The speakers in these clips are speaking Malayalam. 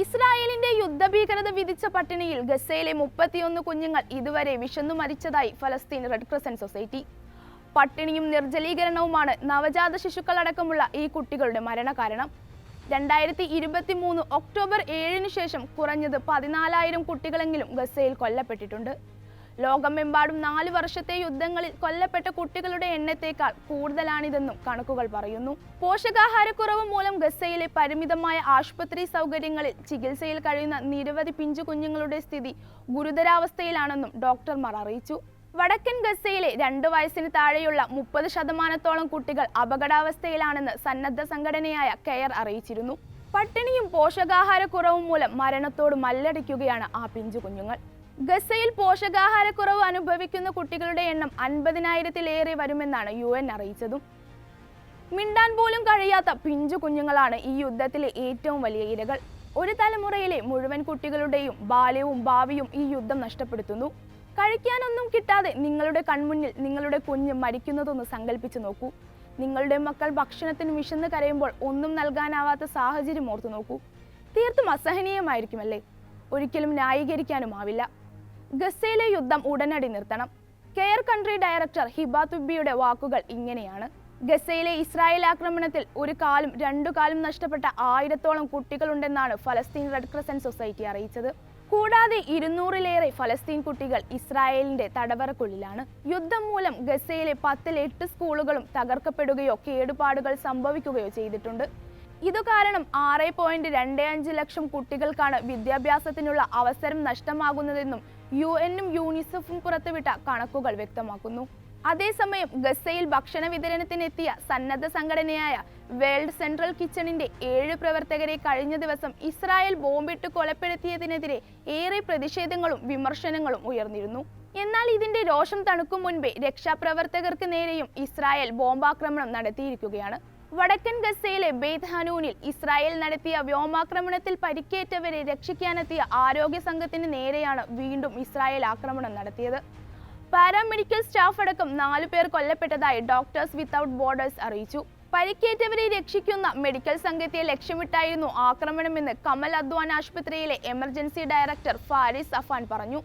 ഇസ്രായേലിന്റെ യുദ്ധഭീകരത വിധിച്ച പട്ടിണിയിൽ ഗസയിലെ 31 കുഞ്ഞുങ്ങൾ ഇതുവരെ വിശന്നു മരിച്ചതായി ഫലസ്തീൻ റെഡ് ക്രസന്റ് സൊസൈറ്റി. പട്ടിണിയും നിർജ്ജലീകരണവുമാണ് നവജാത ശിശുക്കളടക്കമുള്ള ഈ കുട്ടികളുടെ മരണകാരണം. 2023 ഒക്ടോബർ 7 ശേഷം കുറഞ്ഞത് 14,000 കുട്ടികളെങ്കിലും ഗസയിൽ കൊല്ലപ്പെട്ടിട്ടുണ്ട്. ലോകമെമ്പാടും 4 വർഷത്തെ യുദ്ധങ്ങളിൽ കൊല്ലപ്പെട്ട കുട്ടികളുടെ എണ്ണത്തേക്കാൾ കൂടുതലാണിതെന്നും കണക്കുകൾ പറയുന്നു. പോഷകാഹാരക്കുറവ് മൂലം ഗസയിലെ പരിമിതമായ ആശുപത്രി സൗകര്യങ്ങളിൽ ചികിത്സയിൽ കഴിയുന്ന നിരവധി പിഞ്ചു കുഞ്ഞുങ്ങളുടെ സ്ഥിതി ഗുരുതരാവസ്ഥയിലാണെന്നും ഡോക്ടർമാർ അറിയിച്ചു. വടക്കൻ ഗസയിലെ 2 വയസ്സിന് താഴെയുള്ള 30% കുട്ടികൾ അപകടാവസ്ഥയിലാണെന്ന് സന്നദ്ധ സംഘടനയായ കെയർ അറിയിച്ചിരുന്നു. പട്ടിണിയും പോഷകാഹാരക്കുറവും മൂലം മരണത്തോട് മല്ലടിക്കുകയാണ് ആ പിഞ്ചു കുഞ്ഞുങ്ങൾ. ഗസയിൽ പോഷകാഹാരക്കുറവ് അനുഭവിക്കുന്ന കുട്ടികളുടെ എണ്ണം 50,000-ലേറെ വരുമെന്നാണ് UN അറിയിച്ചതും. മിണ്ടാൻ പോലും കഴിയാത്ത പിഞ്ചു കുഞ്ഞുങ്ങളാണ് ഈ യുദ്ധത്തിലെ ഏറ്റവും വലിയ ഇരകൾ. ഒരു തലമുറയിലെ മുഴുവൻ കുട്ടികളുടെയും ബാല്യവും ഭാവിയും ഈ യുദ്ധം നഷ്ടപ്പെടുത്തുന്നു. കഴിക്കാനൊന്നും കിട്ടാതെ നിങ്ങളുടെ കൺമുന്നിൽ നിങ്ങളുടെ കുഞ്ഞ് മരിക്കുന്നതൊന്ന് സങ്കല്പിച്ചു നോക്കൂ. നിങ്ങളുടെ മക്കൾ ഭക്ഷണത്തിന് വിശന്ന് കരയുമ്പോൾ ഒന്നും നൽകാനാവാത്ത സാഹചര്യം ഓർത്തു നോക്കൂ. തീർത്തും അസഹനീയമായിരിക്കുമല്ലേ? ഒരിക്കലും ന്യായീകരിക്കാനുമാവില്ല. ഗസയിലെ യുദ്ധം ഉടനടി നിർത്തണം. കെയർ കൺട്രി ഡയറക്ടർ ഹിബ തുബ്ബിയുടെ വാക്കുകൾ ഇങ്ങനെയാണ്: ഗസയിലെ ഇസ്രായേൽ ആക്രമണത്തിൽ ഒരു കാലും 2 കാലും നഷ്ടപ്പെട്ട 1000-ഓളം കുട്ടികളുണ്ടെന്നാണ് ഫലസ്തീൻ റെഡ് ക്രസന്റ് സൊസൈറ്റി അറിയിച്ചത്. കൂടാതെ 200-ലേറെ ഫലസ്തീൻ കുട്ടികൾ ഇസ്രായേലിന്റെ തടവറക്കുള്ളിലാണ്. യുദ്ധം മൂലം ഗസയിലെ 10-ൽ 8 സ്കൂളുകളും തകർക്കപ്പെടുകയോ കേടുപാടുകൾ സംഭവിക്കുകയോ ചെയ്തിട്ടുണ്ട്. ഇതു കാരണം 6.25 ലക്ഷം കുട്ടികൾക്കാണ് വിദ്യാഭ്യാസത്തിനുള്ള അവസരം നഷ്ടമാകുന്നതെന്നും UN-ഉം UNICEF-ഉം പുറത്തുവിട്ട കണക്കുകൾ വ്യക്തമാക്കുന്നു. അതേസമയം ഗസയിൽ ഭക്ഷണ വിതരണത്തിനെത്തിയ സന്നദ്ധ സംഘടനയായ വേൾഡ് സെൻട്രൽ കിച്ചണിന്റെ 7 പ്രവർത്തകരെ കഴിഞ്ഞ ദിവസം ഇസ്രായേൽ ബോംബിട്ട് കൊലപ്പെടുത്തിയതിനെതിരെ ഏറെ പ്രതിഷേധങ്ങളും വിമർശനങ്ങളും ഉയർന്നിരുന്നു. എന്നാൽ ഇതിന്റെ രോഷം തണുക്കും മുൻപേ രക്ഷാപ്രവർത്തകർക്ക് നേരെയും ഇസ്രായേൽ ബോംബാക്രമണം നടത്തിയിരിക്കുകയാണ്. വടക്കൻ ഗസയിലെ ബെയ്ത് ഹനൂനിൽ ഇസ്രായേൽ നടത്തിയ വ്യോമാക്രമണത്തിൽ പരിക്കേറ്റവരെ രക്ഷിക്കാനെത്തിയ ആരോഗ്യ സംഘത്തിന് നേരെയാണ് വീണ്ടും ഇസ്രായേൽ ആക്രമണം നടത്തിയത്. പാരാമെഡിക്കൽ സ്റ്റാഫ് അടക്കം 4 പേർ കൊല്ലപ്പെട്ടതായി ഡോക്ടേഴ്സ് വിത്തൌട്ട് ബോർഡേഴ്സ് അറിയിച്ചു. പരിക്കേറ്റവരെ രക്ഷിക്കുന്ന മെഡിക്കൽ സംഘത്തെ ലക്ഷ്യമിട്ടായിരുന്നു ആക്രമണമെന്ന് കമൽ അദ്വാൻ ആശുപത്രിയിലെ എമർജൻസി ഡയറക്ടർ ഫാരിസ് അഫാൻ പറഞ്ഞു.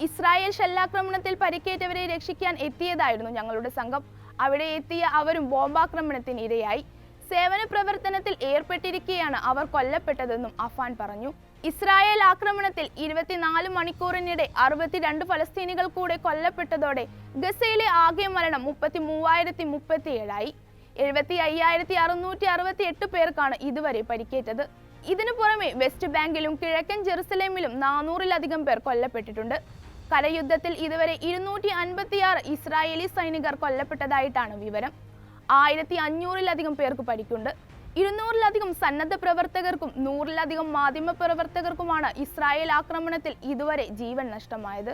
ഇസ്രായേൽ ഷെല്ലാക്രമണത്തിൽ പരിക്കേറ്റവരെ രക്ഷിക്കാൻ എത്തിയതായിരുന്നു ഞങ്ങളുടെ സംഘം. അവിടെ എത്തിയ അവരും ബോംബാക്രമണത്തിന് ഇരയായി. സേവന പ്രവർത്തനത്തിൽ ഏർപ്പെട്ടിരിക്കെയാണ് അവർ കൊല്ലപ്പെട്ടതെന്നും അഫാൻ പറഞ്ഞു. ഇസ്രായേൽ ആക്രമണത്തിൽ 24 മണിക്കൂറിനിടെ 62 ഫലസ്തീനികൾ കൂടെ കൊല്ലപ്പെട്ടതോടെ ഗസയിലെ ആകെ മരണം 33,037ആയി. 75,668 പേർക്കാണ് ഇതുവരെ പരിക്കേറ്റത്. ഇതിനു പുറമെ വെസ്റ്റ് ബാങ്കിലും കിഴക്കൻ ജെറുസലേമിലും 400-ലധികം പേർ കൊല്ലപ്പെട്ടിട്ടുണ്ട്. കരയുദ്ധത്തിൽ ഇതുവരെ 256 ഇസ്രായേലി സൈനികർ കൊല്ലപ്പെട്ടതായിട്ടാണ് വിവരം. 1,500-ലധികം പേർക്ക് പരിക്കുണ്ട്. 200-ലധികം സന്നദ്ധ പ്രവർത്തകർക്കും 100-ലധികം മാധ്യമ പ്രവർത്തകർക്കുമാണ് ഇസ്രായേൽ ആക്രമണത്തിൽ ഇതുവരെ ജീവൻ നഷ്ടമായത്.